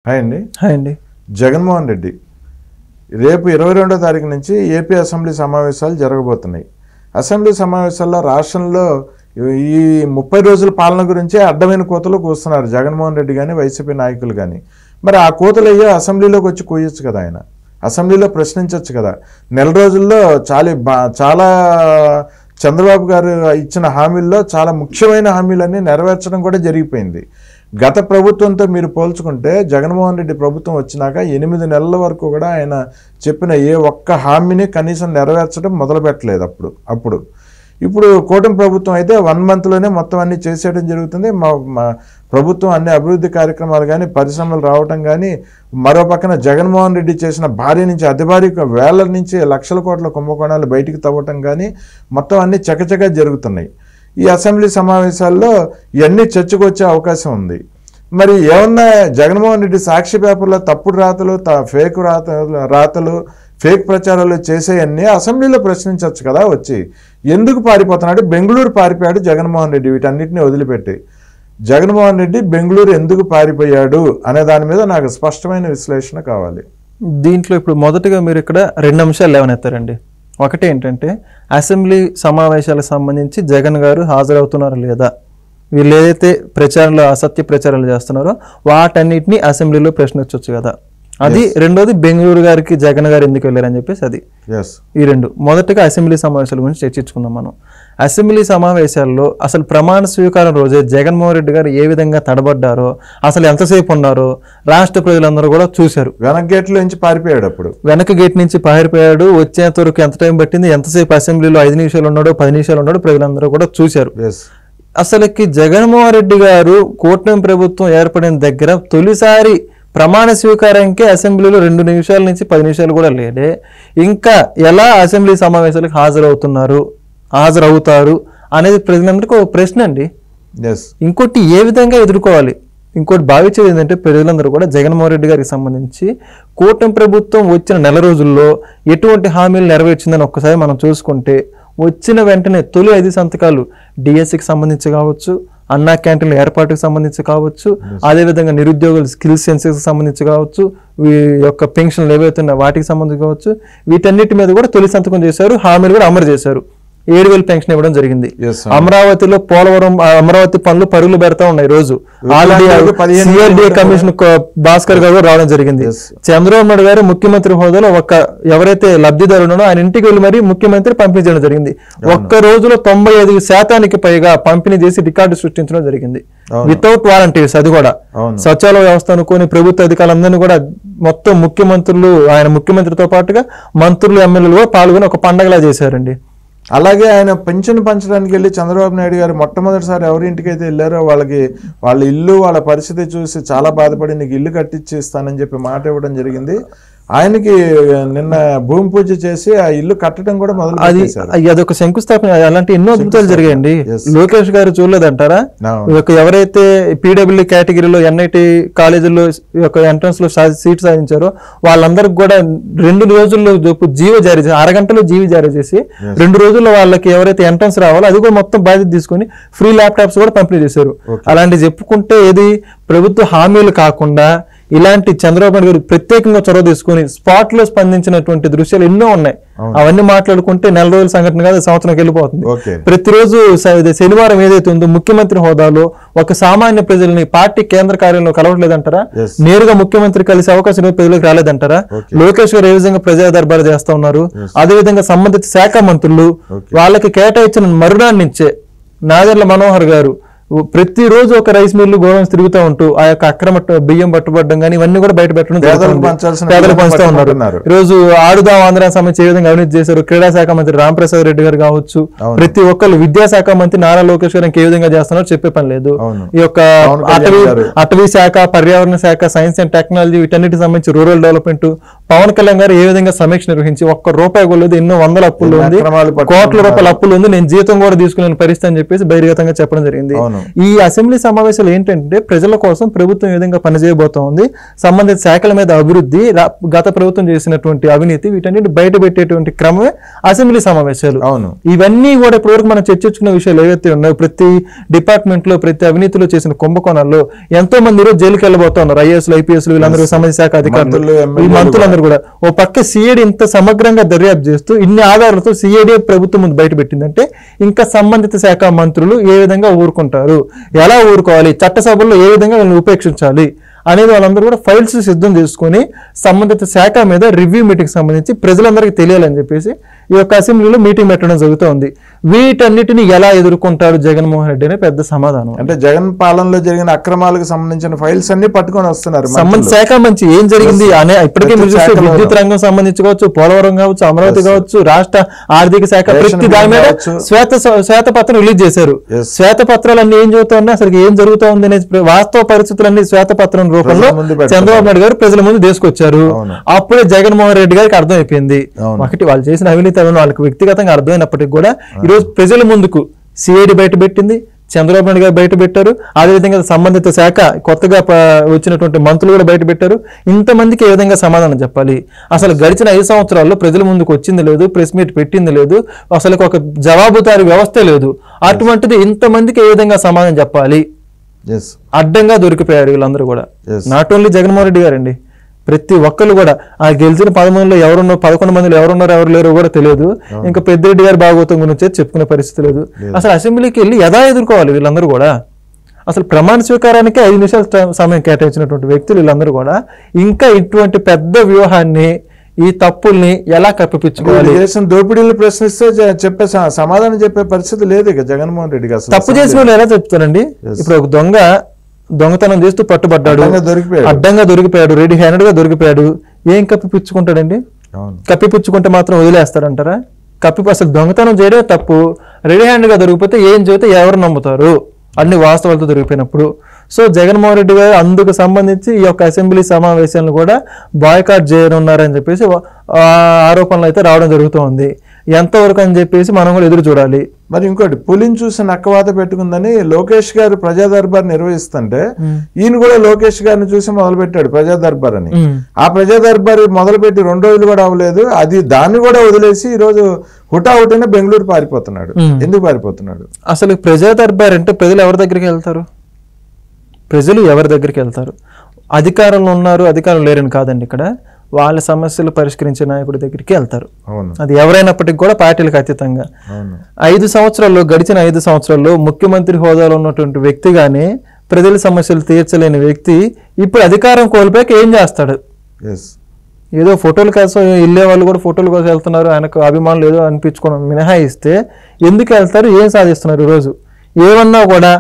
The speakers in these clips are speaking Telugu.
హాయ్ అండి. హాయ్ అండి. జగన్మోహన్ రెడ్డి రేపు 22వ తారీఖు నుంచి ఏపీ అసెంబ్లీ సమావేశాలు జరగబోతున్నాయి. అసెంబ్లీ సమావేశాల్లో రాష్ట్రంలో ఈ 30 రోజుల పాలన గురించే అడ్డమైన కూతలు కూస్తున్నారు జగన్మోహన్ రెడ్డి కానీ వైసీపీ నాయకులు కానీ. మరి ఆ కూతలు అయ్యో అసెంబ్లీలోకి వచ్చి కూయొచ్చు కదా, ఆయన అసెంబ్లీలో ప్రశ్నించవచ్చు కదా. నెల రోజుల్లో చాలా చంద్రబాబు గారు ఇచ్చిన హామీల్లో చాలా ముఖ్యమైన హామీలన్నీ నెరవేర్చడం కూడా జరిగిపోయింది. గత ప్రభుత్వంతో మీరు పోల్చుకుంటే జగన్మోహన్ రెడ్డి ప్రభుత్వం వచ్చినాక 8 నెలల వరకు కూడా ఆయన చెప్పిన ఏ ఒక్క హామీని కనీసం నెరవేర్చడం మొదలు పెట్టలేదు. ఇప్పుడు కూటమి ప్రభుత్వం అయితే 1 మంత్లోనే మొత్తం అన్ని చేసేయడం జరుగుతుంది. మా ప్రభుత్వం అన్ని అభివృద్ధి కార్యక్రమాలు కానీ, పరిశ్రమలు రావటం కానీ, మరో పక్కన జగన్మోహన్ రెడ్డి చేసిన భారీ నుంచి అతి భారీ వేల నుంచి లక్షల కోట్ల కుంభకోణాలు బయటికి తవ్వటం కానీ మొత్తం అన్ని చకచకా జరుగుతున్నాయి. ఈ అసెంబ్లీ సమావేశాల్లో ఇవన్నీ చర్చకు వచ్చే అవకాశం ఉంది. మరి ఏమన్నా జగన్మోహన్ రెడ్డి సాక్షి పేపర్లో తప్పుడు రాతలు, ఫేక్ రాతలు, ఫేక్ ప్రచారాలు చేసేయన్నీ అసెంబ్లీలో ప్రశ్నించవచ్చు కదా. వచ్చి ఎందుకు పారిపోతున్నాడు? బెంగళూరు పారిపోయాడు జగన్మోహన్ రెడ్డి. వీటన్నిటిని వదిలిపెట్టి జగన్మోహన్ రెడ్డి బెంగళూరు ఎందుకు పారిపోయాడు అనే దాని మీద నాకు స్పష్టమైన విశ్లేషణ కావాలి. దీంట్లో ఇప్పుడు మొదటగా మీరు ఇక్కడ 2 అంశాలు లేవనెత్తారండి. ఒకటి ఏంటంటే అసెంబ్లీ సమావేశాలకు సంబంధించి జగన్ గారు హాజరవుతున్నారా లేదా, వీళ్ళు ఏదైతే ప్రచారంలో అసత్య ప్రచారాలు చేస్తున్నారో వాటన్నిటిని అసెంబ్లీలో ప్రశ్నించవచ్చు కదా. అది రెండోది బెంగళూరు గారికి జగన్ గారు ఎందుకు వెళ్ళారని చెప్పేసి అది. ఈ రెండు మొదటగా అసెంబ్లీ సమావేశాల గురించి చర్చించుకుందాం మనం. అసెంబ్లీ సమావేశాల్లో అసలు ప్రమాణ స్వీకారం రోజే జగన్మోహన్ రెడ్డి గారు ఏ విధంగా తడబడ్డారో, అసలు ఎంతసేపు ఉన్నారో రాష్ట్ర ప్రజలందరూ కూడా చూశారు. వెనక గేట్ నుంచి పారిపోయాడు. వెనక గేట్ నుంచి పారిపోయాడు. వచ్చేంత వరకు ఎంత టైం పట్టింది, ఎంతసేపు అసెంబ్లీలో 5 నిమిషాలు ఉన్నాడో 10 నిమిషాలు ఉన్నాడో ప్రజలందరూ కూడా చూశారు. అసలుకి జగన్మోహన్ రెడ్డి గారు కూటమి ప్రభుత్వం ఏర్పడిన దగ్గర తొలిసారి ప్రమాణ స్వీకారానికి అసెంబ్లీలో 2 నిమిషాల నుంచి 10 నిమిషాలు కూడా లేదే. ఇంకా ఎలా అసెంబ్లీ సమావేశాలకు హాజరవుతారు అనేది ప్రజలందరికీ ఒక ప్రశ్న అండి. ఇంకోటి ఏ విధంగా ఎదుర్కోవాలి, ఇంకోటి భావించేది ఏంటంటే ప్రజలందరూ కూడా జగన్మోహన్ రెడ్డి గారికి సంబంధించి కూటమి ప్రభుత్వం వచ్చిన నెల రోజుల్లో ఎటువంటి హామీలు నెరవేర్చిందని ఒక్కసారి మనం చూసుకుంటే, వచ్చిన వెంటనే తొలి 5 సంతకాలు డిఎస్సికి సంబంధించి కావచ్చు, అన్నా క్యాంటీన్ల ఏర్పాటుకు సంబంధించి కావచ్చు, అదేవిధంగా నిరుద్యోగుల స్కిల్స్ సెన్సెస్కి సంబంధించి కావచ్చు, యొక్క పెన్షన్లు ఏవైతున్నా వాటికి సంబంధించి కావచ్చు, వీటన్నిటి మీద కూడా తొలి సంతకం చేశారు. హామీలు కూడా అమలు చేశారు. 7,000 పెన్షన్ ఇవ్వడం జరిగింది. అమరావతిలో పోలవరం అమరావతి పనులు పరుగులు పెడతా ఉన్నాయి. రోజు ఆల్రెడీ కమిషన్ భాస్కర్ గారు రావడం జరిగింది. చంద్రబాబు నాయుడు గారు ముఖ్యమంత్రి హోదాలో ఎవరైతే లబ్ధిదారు ఉన్నాడో ఆయన ఇంటికి వెళ్ళి మరీ ముఖ్యమంత్రి పంపిణీ చేయడం జరిగింది. ఒక్క రోజులో 95% పైగా పంపిణీ చేసి రికార్డు సృష్టించడం జరిగింది. Without volunteers. అది కూడా సచివాలయ వ్యవస్థ అనుకుని ప్రభుత్వ అధికారులందరినీ కూడా మొత్తం ముఖ్యమంత్రులు, ఆయన ముఖ్యమంత్రితో పాటుగా మంత్రులు, ఎమ్మెల్యేలు పాల్గొని ఒక పండగలా చేశారండి. అలాగే ఆయన పెన్షన్ పంచడానికి వెళ్ళి చంద్రబాబు నాయుడు గారు మొట్టమొదటిసారి ఎవరింటికైతే వెళ్ళారో వాళ్ళ ఇల్లు, వాళ్ళ పరిస్థితి చూసి చాలా బాధపడి నీకు ఇల్లు కట్టించి ఇస్తానని చెప్పి మాట ఇవ్వడం జరిగింది. ఆయనకి నిన్న భూమి పూజ చేసి ఆ ఇల్లు కట్టడం కూడా అదొక శంకుస్థాపన. అలాంటి ఎన్నో అద్భుతాలు జరిగాయండి. లోకేష్ గారు చూడలేదంటారా? ఎవరైతే పీడబ్ల్యూ కేటగిరీలో ఎన్ఐటి కాలేజీలో ఎంట్రన్స్ లో సీట్ సాధించారో వాళ్ళందరికి కూడా 2 రోజుల్లో జీవో జారీ చేసి, అరగంటలో జీవో జారీ చేసి 2 రోజుల్లో వాళ్ళకి ఎవరైతే ఎంట్రన్స్ రావాలో అది కూడా మొత్తం బాధ్యత తీసుకొని ఫ్రీ ల్యాప్టాప్స్ కూడా పంపిణీ చేశారు. అలాంటివి చెప్పుకుంటే ఏది ప్రభుత్వ హామీలు కాకుండా ఇలాంటి చంద్రబాబు నాయుడు గారు ప్రత్యేకంగా చొరవ తీసుకుని స్పాట్ లో స్పందించినటువంటి దృశ్యాలు ఎన్నో ఉన్నాయి. అవన్నీ మాట్లాడుకుంటే నెల రోజుల సంఘటన కాదు, సంవత్సరంకి వెళ్ళిపోతుంది. ప్రతిరోజు శనివారం ఏదైతే ఉందో ముఖ్యమంత్రి హోదాలో ఒక సామాన్య ప్రజల్ని పార్టీ కేంద్ర కార్యాలయంలో కలవట్లేదంటారా? నేరుగా ముఖ్యమంత్రి కలిసే అవకాశం ప్రజలకు రాలేదంటారా? లోకేష్ గారు ఏ విధంగా ప్రజా దర్బారు చేస్తా ఉన్నారు? అదేవిధంగా సంబంధిత శాఖ మంత్రులు వాళ్ళకి కేటాయించిన మరునాడు నుంచే నాదెండ్ల మనోహర్ గారు ప్రతిరోజు ఒక రైస్ మిల్లు గోడౌన్స్ తిరుగుతూ ఉంటూ ఆ యొక్క అక్రమ బియ్యం పట్టుబడడం కానీ ఇవన్నీ కూడా బయట పెట్టడం, పేదలు పంచుతూ ఉన్నారు. ఈ రోజు ఆడుదాం ఆంధ్రానికి సంబంధించి ఏ విధంగా అవినీతి చేశారు క్రీడా శాఖ మంత్రి రాంప్రసాద్ రెడ్డి గారు కావచ్చు, ప్రతి ఒక్కరు విద్యాశాఖ మంత్రి నారా లోకేష్ గారు ఏ విధంగా చేస్తున్నారో చెప్పే పని లేదు. ఈ యొక్క అటవీ శాఖ, పర్యావరణ శాఖ, సైన్స్ అండ్ టెక్నాలజీ వీటన్నిటికి సంబంధించి రూరల్ డెవలప్మెంట్, పవన్ కళ్యాణ్ గారు ఏ విధంగా సమీక్ష నిర్వహించి ఒక్క రూపాయి కూడా లేదు, ఎన్నో వందల అప్పులు ఉంది, కోట్ల రూపాయల అప్పులు ఉంది, నేను జీతం కూడా తీసుకునే పరిస్థితి అని చెప్పేసి బహిర్గతంగా చెప్పడం జరిగింది. ఈ అసెంబ్లీ సమావేశాలు ఏంటంటే ప్రజల కోసం ప్రభుత్వం ఏ విధంగా పనిచేయబోతోంది, సంబంధిత శాఖల మీద అభివృద్ధి, గత ప్రభుత్వం చేసినటువంటి అవినీతి, వీటన్నిటి బయట పెట్టేటువంటి క్రమమే అసెంబ్లీ సమావేశాలు. ఇవన్నీ కూడా ఇప్పటివరకు మనం చర్చించుకున్న విషయాలు ఏవైతే ఉన్నాయో, ప్రతి డిపార్ట్మెంట్ లో ప్రతి అవినీతిలో చేసిన కుంభకోణాల్లో ఎంతో మంది ఈరోజు జైలుకి వెళ్ళబోతున్నారు. ఐఏఎస్లు, ఐపీఎస్లు, వీళ్ళందరూ సంబంధిత శాఖ అధికారులు, ఈ మంత్రులందరూ కూడా. ఓ పక్క సిఐడి ఇంత సమగ్రంగా దర్యాప్తు చేస్తూ ఇన్ని ఆధారాలతో సిఐడి ప్రభుత్వం ముందు బయట పెట్టిందంటే ఇంకా సంబంధిత శాఖ మంత్రులు ఏ విధంగా ఊరుకుంటారు, ఎలా ఊరుకోవాలి, చట్టసభల్లో ఏ విధంగా వాళ్ళని ఉపేక్షించాలి అనేది వాళ్ళందరూ కూడా ఫైల్స్ సిద్ధం చేసుకుని సంబంధిత శాఖ మీద రివ్యూ మీటింగ్ సంబంధించి ప్రజలందరికీ తెలియాలని చెప్పేసి ఈ యొక్క అసెంబ్లీలో మీటింగ్ పెట్టడం జరుగుతోంది. వీటన్నిటిని ఎలా ఎదుర్కొంటారు జగన్మోహన్ రెడ్డి అనే పెద్ద సమాధానం. అంటే జగన్ పాలనలో జరిగిన అక్రమాలకు సంబంధించిన ఫైల్స్ అన్ని పట్టుకొని వస్తున్నారు. సంబంధిత శాఖ మంచి ఏం జరిగింది అనే ఇప్పటికే మీరు చూస్తే విద్యుత్ రంగం సంబంధించి కావచ్చు, పోలవరం కావచ్చు, అమరావతి కావచ్చు, రాష్ట్ర ఆర్థిక శాఖ, ప్రతి దాని మీద శ్వేతపత్రం రిలీజ్ చేశారు. శ్వేతపత్రాలు అన్ని ఏం చెబుతా అసలు ఏం జరుగుతూ ఉంది అనే వాస్తవ పరిస్థితులన్నీ శ్వేతపత్రం రూపంలో చంద్రబాబు నాయుడు గారు ప్రజల ముందు తీసుకొచ్చారు. అప్పుడే జగన్మోహన్ రెడ్డి గారికి అర్థమైపోయింది. ఒకటి వాళ్ళు చేసిన అవినీతి వాళ్ళకి వ్యక్తిగతంగా అర్థమైనప్పటికీ కూడా ఈరోజు ప్రజల ముందుకు సిఐడి బయట పెట్టింది, చంద్రబాబు నాయుడు గారు బయట పెట్టారు, అదేవిధంగా సంబంధిత శాఖ కొత్తగా వచ్చినటువంటి మంత్రులు కూడా బయట పెట్టారు. ఇంతమందికి ఏ విధంగా సమాధానం చెప్పాలి? అసలు గడిచిన 5 సంవత్సరాల్లో ప్రజల ముందుకు వచ్చింది లేదు, ప్రెస్ మీట్ పెట్టింది లేదు, అసలు ఒక జవాబుదారీ వ్యవస్థ లేదు. అటువంటిది ఇంతమందికి ఏ విధంగా సమాధానం చెప్పాలి? అడ్డంగా దొరికిపోయారు వీళ్ళందరూ కూడా. నాట్ ఓన్లీ జగన్మోహన్ రెడ్డి గారండి, ప్రతి ఒక్కరు కూడా ఆ గెలిచిన 10 మందిలో ఎవరున్నారు, 11 మందిలో ఎవరున్నారో ఎవరు లేరో కూడా తెలియదు. ఇంకా పెద్దిరెడ్డి గారి భాగవతం గురించి చెప్పుకునే పరిస్థితి లేదు. అసలు అసెంబ్లీకి వెళ్ళి ఎలా ఎదుర్కోవాలి వీళ్ళందరూ కూడా? అసలు ప్రమాణ స్వీకారానికి 5 నిమిషాల సమయం కేటాయించినటువంటి వ్యక్తులు వీళ్ళందరూ కూడా ఇంకా ఇటువంటి పెద్ద వ్యూహాన్ని, ఈ తప్పుల్ని ఎలా కప్పిపుచ్చుకోవాలి? దేశం దోపిడీలు ప్రశ్నిస్తే చెప్పే సమాధానం చెప్పే పరిస్థితి లేదు ఇక జగన్మోహన్ రెడ్డి గారు. తప్పు చేసిన వాళ్ళు ఎలా చెప్తారండి? ఇప్పుడు ఒక దొంగతనం చేస్తూ పట్టుబడ్డాడు, అడ్డంగా దొరికిపోయాడు, రెడీ హ్యాండెడ్ గా దొరికిపోయాడు, ఏం కప్పిపుచ్చుకుంటాడండి? కప్పిపుచ్చుకుంటే మాత్రం వదిలేస్తారంటారా? అసలు దొంగతనం చేయడం తప్పు, రెడీ హ్యాండ్ గా దొరికిపోతే ఏం చెబితే ఎవరు నమ్ముతారు? అన్ని వాస్తవాలతో దొరికిపోయినప్పుడు. సో జగన్మోహన్ రెడ్డి గారు అందుకు సంబంధించి ఈ యొక్క అసెంబ్లీ సమావేశాలను కూడా బాయ్కాట్ చేయనున్నారని చెప్పేసి ఆరోపణలు అయితే రావడం జరుగుతోంది. ఎంతవరకు అని చెప్పేసి మనం కూడా ఎదురు చూడాలి. మరి ఇంకోటి, పులిని చూసి నక్కవాత పెట్టుకుందని లోకేష్ గారు ప్రజా దర్బార్ నిర్వహిస్తుంటే ఈయన కూడా లోకేష్ గారిని చూసి మొదలుపెట్టాడు ప్రజా దర్బార్ అని. ఆ ప్రజా దర్బార్ మొదలుపెట్టి 2 రోజులు కూడా అవ్వలేదు, దాన్ని కూడా వదిలేసి ఈ రోజు హుటాహుటిన బెంగళూరు పారిపోతున్నాడు. ఎందుకు పారిపోతున్నాడు? అసలు ప్రజా దర్బార్ అంటే ప్రజలు ఎవరి దగ్గరికి వెళ్తారు? ప్రజలు ఎవరి దగ్గరికి వెళ్తారు? అధికారంలో ఉన్నారు, అధికారం లేరని కాదండి. ఇక్కడ వాళ్ళ సమస్యలు పరిష్కరించే నాయకుడి దగ్గరికి వెళ్తారు. అది ఎవరైనప్పటికీ కూడా పార్టీలకు అతీతంగా. 5 సంవత్సరాల్లో, గడిచిన 5 సంవత్సరాల్లో ముఖ్యమంత్రి హోదాలో ఉన్నటువంటి వ్యక్తిగానే ప్రజల సమస్యలు తీర్చలేని వ్యక్తి ఇప్పుడు అధికారం కోల్పోయాక ఏం చేస్తాడు? ఏదో ఫోటోల కోసం వెళ్ళే వాళ్ళు కూడా ఫోటోల కోసం వెళ్తున్నారు, ఆయనకు అభిమానులు ఏదో అనిపించుకోవడం మినహాయిస్తే ఎందుకు వెళ్తారు? ఏం సాధిస్తున్నారు? ఈరోజు ఏమన్నా కూడా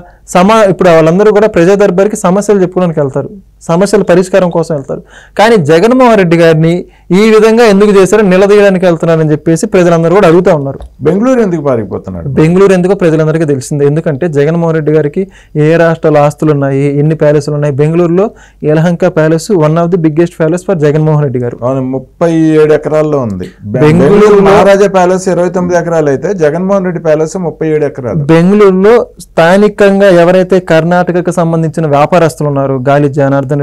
ఇప్పుడు వాళ్ళందరూ కూడా ప్రజా దర్బార్కి సమస్యలు చెప్పుకోవడానికి వెళ్తారు, సమస్యల పరిష్కారం కోసం వెళ్తారు. కానీ జగన్మోహన్ రెడ్డి గారిని ఈ విధంగా ఎందుకు చేశారో నిలదీయడానికి వెళ్తున్నారని చెప్పేసి ప్రజలందరూ కూడా అడుగుతూ ఉన్నారు. బెంగళూరు ఎందుకు పారిపోతున్నాడు? బెంగళూరు ఎందుకో ప్రజలందరికీ తెలిసిందే. ఎందుకంటే జగన్మోహన్ రెడ్డి గారికి ఏ రాష్ట్రాల ఆస్తులు ఉన్నాయి, ఎన్ని ప్యాలెస్లు ఉన్నాయి? బెంగళూరులో Yelahanka palace one of the biggest palace for Jaganmohan Reddy గారు. 37 ఎకరాల్లో ఉంది. బెంగళూరు మహారాజా ప్యాలెస్ 29 ఎకరాలు అయితే జగన్మోహన్ రెడ్డి ప్యాలెస్ 37 ఎకరాలు. బెంగళూరులో స్థానికంగా ఎవరైతే కర్ణాటకకు సంబంధించిన వ్యాపారస్తులు ఉన్నారు, గాలి జనార్దన్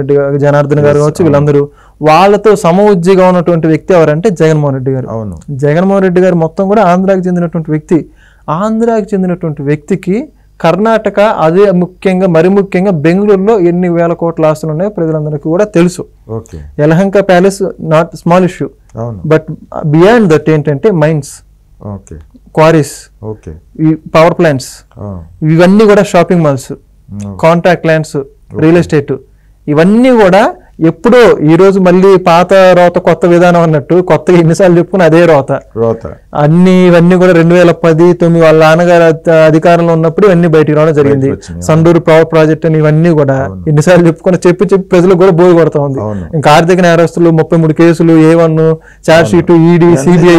గారు కావచ్చు, వీళ్ళందరూ వాళ్ళతో సమఉజ్జిగా ఉన్నటువంటి వ్యక్తి ఎవరంటే జగన్మోహన్ రెడ్డి గారు. అవును, జగన్మోహన్ రెడ్డి గారు మొత్తం కూడా ఆంధ్రాకి చెందినటువంటి వ్యక్తి. ఆంధ్రాకి చెందినటువంటి వ్యక్తికి కర్ణాటక, అదే మరి ముఖ్యంగా బెంగళూరులో ఎన్ని వేల కోట్ల ఆస్తులు ఉన్నాయో ప్రజలందరికీ కూడా తెలుసు. Yelahanka palace not small issue, but beyond that ఏంటంటే మైన్స్, క్వారీస్, పవర్ ప్లాంట్స్, ఇవన్నీ కూడా shopping malls, contract lands, real estate, ఇవన్నీ కూడా ఎప్పుడో ఈ రోజు మళ్ళీ పాత రోత కొత్త విధానం అన్నట్టు కొత్తగా ఎన్నిసార్లు చెప్పుకుని అదే రోత ఇవన్నీ కూడా 2010-9 వాళ్ళ నాన్నగారు అధికారంలో ఉన్నప్పుడు ఇవన్నీ బయటికి రావడం జరిగింది. సండూరు పవర్ ప్రాజెక్ట్ అని ఇవన్నీ కూడా ఎన్నిసార్లు చెప్పుకుని చెప్పి ప్రజలకు కూడా బోరు కొడతా ఉంది. ఇంకా ఆర్థిక నేరస్తులు 33 కేసులు, A1 charge sheet, ED, CBI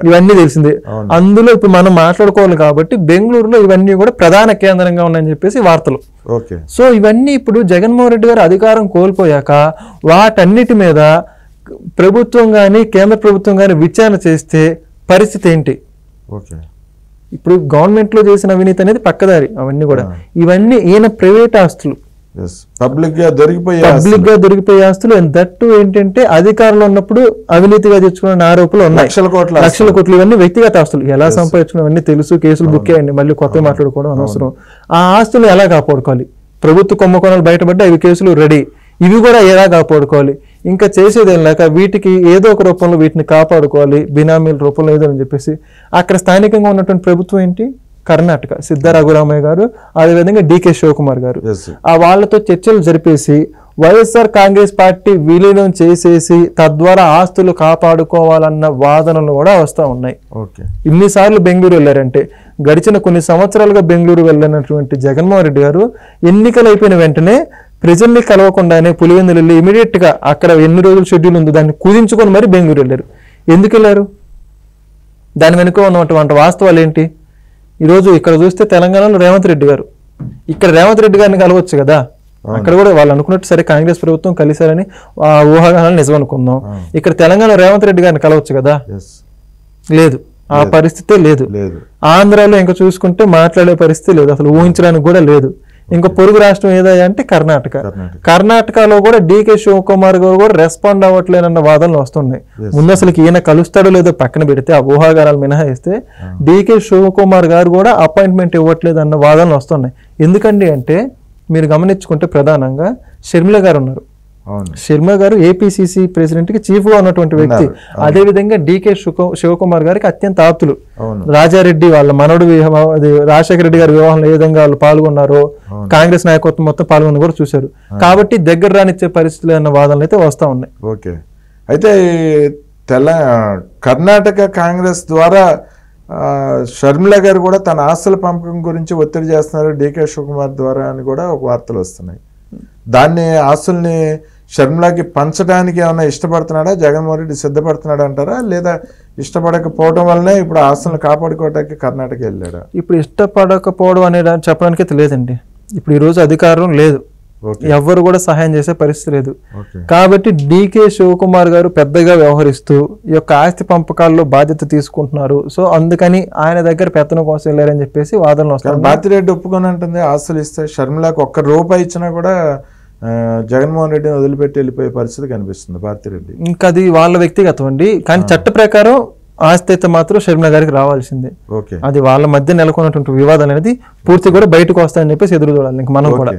ఇవన్నీ తెలిసిందే. అందులో ఇప్పుడు మనం మాట్లాడుకోవాలి కాబట్టి బెంగళూరులో ఇవన్నీ కూడా ప్రధాన కేంద్రంగా ఉన్నాయని చెప్పేసి వార్తలు. సో ఇవన్నీ ఇప్పుడు జగన్మోహన్ రెడ్డి గారు అధికారం కోల్పోయాక వాటన్నిటి మీద ప్రభుత్వం కానీ కేంద్ర ప్రభుత్వం కానీ విచారణ చేస్తే పరిస్థితి ఏంటి? ఓకే, ఇప్పుడు గవర్నమెంట్లో చేసిన అవినీతి అనేది పక్కదారి, అవన్నీ కూడా ఇవన్నీ ఈయన ప్రైవేట్ ఆస్తులు, పబ్లిక్ గా దొరికిపోయే ఆస్తులు. దట్టు ఏంటంటే అధికారంలో ఉన్నప్పుడు అవినీతిగా తెచ్చుకున్న ఆరోపణలు ఉన్నాయి, లక్షల కోట్లు. ఇవన్నీ వ్యక్తిగత ఆస్తులు, ఎలా సంపాదించుకున్నవన్నీ తెలుసు, కేసులు బుక్ అయ్యండి, మళ్ళీ కొత్తగా మాట్లాడుకోవడం అనవసరం. ఆ ఆస్తులు ఎలా కాపాడుకోవాలి? ప్రభుత్వ కుంభకోణాలు బయటపడ్డా అవి కేసులు రెడీ, ఇవి కూడా ఎలా కాపాడుకోవాలి? ఇంకా చేసేదేం లేక వీటికి ఏదో ఒక రూపంలో వీటిని కాపాడుకోవాలి, బినామీల రూపంలో ఏదో అని చెప్పేసి అక్కడ స్థానికంగా ఉన్నటువంటి ప్రభుత్వం ఏంటి? కర్ణాటక సిద్ధ రఘురామయ్య గారు, అదేవిధంగా డికే శివకుమార్ గారు, ఆ వాళ్ళతో చర్చలు జరిపేసి వైఎస్ఆర్ కాంగ్రెస్ పార్టీ విలీనం చేసేసి తద్వారా ఆస్తులు కాపాడుకోవాలన్న వాదనలు కూడా వస్తూ ఉన్నాయి. ఇన్నిసార్లు బెంగళూరు వెళ్ళారంటే, గడిచిన కొన్ని సంవత్సరాలుగా బెంగళూరు వెళ్ళినటువంటి జగన్మోహన్ రెడ్డి గారు ఎన్నికలు అయిపోయిన వెంటనే ప్రజల్ని కలవకుండానే పులివెందులు వెళ్ళి ఇమీడియట్ గా అక్కడ ఎన్ని రోజులు షెడ్యూల్ ఉందో దాన్ని కుదించుకొని మరి బెంగళూరు వెళ్ళారు. ఎందుకు వెళ్ళారు? దాని వెనుక ఉన్నటువంటి వాస్తవాలు ఏంటి? ఈరోజు ఇక్కడ చూస్తే తెలంగాణలో రేవంత్ రెడ్డి గారు, ఇక్కడ రేవంత్ రెడ్డి గారిని కలవచ్చు కదా, అక్కడ కూడా వాళ్ళు అనుకున్నట్టు సరే కాంగ్రెస్ ప్రభుత్వం కలిశారని ఆ ఊహాగానాలు నిజం అనుకుందాం. ఇక్కడ తెలంగాణ రేవంత్ రెడ్డి గారిని కలవచ్చు కదా, లేదు, ఆ పరిస్థితే లేదు. ఆంధ్రాలో ఇంకా చూసుకుంటే మాట్లాడే పరిస్థితి లేదు, అసలు ఊహించడానికి కూడా లేదు. ఇంకా పొరుగు రాష్ట్రం ఏదయ్యా అంటే కర్ణాటకలో కూడా డికే శివకుమార్ గారు కూడా రెస్పాండ్ అవ్వట్లేదన్న వాదనలు వస్తున్నాయి. ముందు అసలు ఈయన కలుస్తాడో లేదో పక్కన పెడితే, ఆ ఊహాగానాలు మినహాయిస్తే డికే శివకుమార్ గారు కూడా అపాయింట్మెంట్ ఇవ్వట్లేదు అన్న వాదనలు వస్తున్నాయి. ఎందుకండి అంటే మీరు గమనించుకుంటే ప్రధానంగా షర్మిల గారు ఉన్నారు, శర్మ గారు ఏపీసీసీ ప్రెసిడెంట్ కి చీఫ్ గా ఉన్నటువంటి వ్యక్తి. అదే విధంగా డికే శివకుమార్ గారికి అత్యంత ఆప్తులు. రాజారెడ్డి వాళ్ళ మనవడు రాజశేఖర రెడ్డి గారి వివాహంలో ఏ విధంగా వాళ్ళు పాల్గొన్నారో, కాంగ్రెస్ నాయకత్వం మొత్తం పాల్గొన్న కూడా చూశారు. కాబట్టి దగ్గర రానిచ్చే పరిస్థితులు అన్న వాదనలు అయితే వస్తా ఉన్నాయి. ఓకే, అయితే కర్ణాటక కాంగ్రెస్ ద్వారా షర్మిల గారు కూడా తన ఆస్తుల పంపకం గురించి ఒత్తిడి చేస్తున్నారు డికే శివకుమార్ ద్వారా అని కూడా ఒక వార్తలు వస్తున్నాయి. దాన్ని ఆస్తుల్ని షర్మిలాకి పంచడానికి ఏమైనా ఇష్టపడుతున్నాడా జగన్మోహన్ రెడ్డి, సిద్ధపడుతున్నాడు అంటారా? లేదా ఇష్టపడకపోవడం వల్లనే ఇప్పుడు ఆస్తులను కాపాడుకోవడానికి కర్ణాటక వెళ్ళాడా? ఇప్పుడు ఇష్టపడకపోవడం అనేది చెప్పడానికి లేదండి. ఇప్పుడు ఈ రోజు అధికారం లేదు, ఎవ్వరు కూడా సహాయం చేసే పరిస్థితి లేదు. కాబట్టి డికే శివకుమార్ గారు పెద్దగా వ్యవహరిస్తూ ఈ యొక్క ఆస్తి పంపకాల్లో బాధ్యత తీసుకుంటున్నారు. సో అందుకని ఆయన దగ్గర పెత్తనం కోసం వెళ్ళారని చెప్పేసి వాదనలు వస్తాయి. భారతిరెడ్డి ఒప్పుకొని ఉంటుంది, ఆస్తులు ఇస్తే షర్మిలాకి ₹1 ఇచ్చినా కూడా జగన్మోహన్ రెడ్డిని వదిలిపెట్టి వెళ్ళిపోయే పరిస్థితి కనిపిస్తుంది భారతిరెడ్డి. ఇంకా అది వాళ్ళ వ్యక్తిగతం అండి, కానీ చట్ట ప్రకారం ఆస్తి అయితే మాత్రం షర్మిల గారికి రావాల్సిందే. అది వాళ్ళ మధ్య నెలకొన్నటువంటి వివాదం అనేది పూర్తి కూడా బయటకు వస్తాయని చెప్పేసి ఎదురు చూడాలి. ఇంకా మనం కూడా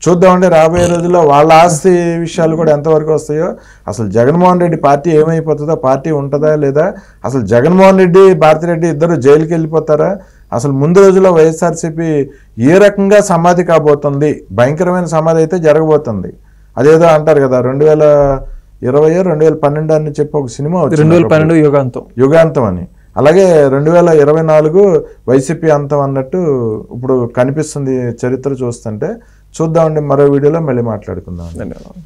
చూద్దామంటే రాబోయే రోజుల్లో వాళ్ళ ఆస్తి విషయాలు కూడా ఎంతవరకు వస్తాయో, అసలు జగన్మోహన్ రెడ్డి పార్టీ ఏమైపోతుందో, పార్టీ ఉంటుందా లేదా, అసలు జగన్మోహన్ రెడ్డి భారతిరెడ్డి ఇద్దరు జైలుకి వెళ్ళిపోతారా, అసలు ముందు రోజుల్లో వైఎస్ఆర్సీపీ ఏ రకంగా సమాధి కాబోతుంది, భయంకరమైన సమాధి అయితే జరగబోతుంది. అదేదో అంటారు కదా 2020-2012 అని చెప్పి ఒక సినిమా వచ్చింది, 2012 యుగాంతం అని. అలాగే 2024 వైసీపీ అంతం అన్నట్టు ఇప్పుడు కనిపిస్తుంది చరిత్ర చూస్తుంటే. చూద్దామండి, మరో వీడియోలో మళ్ళీ మాట్లాడుకుందాం. ధన్యవాదాలు.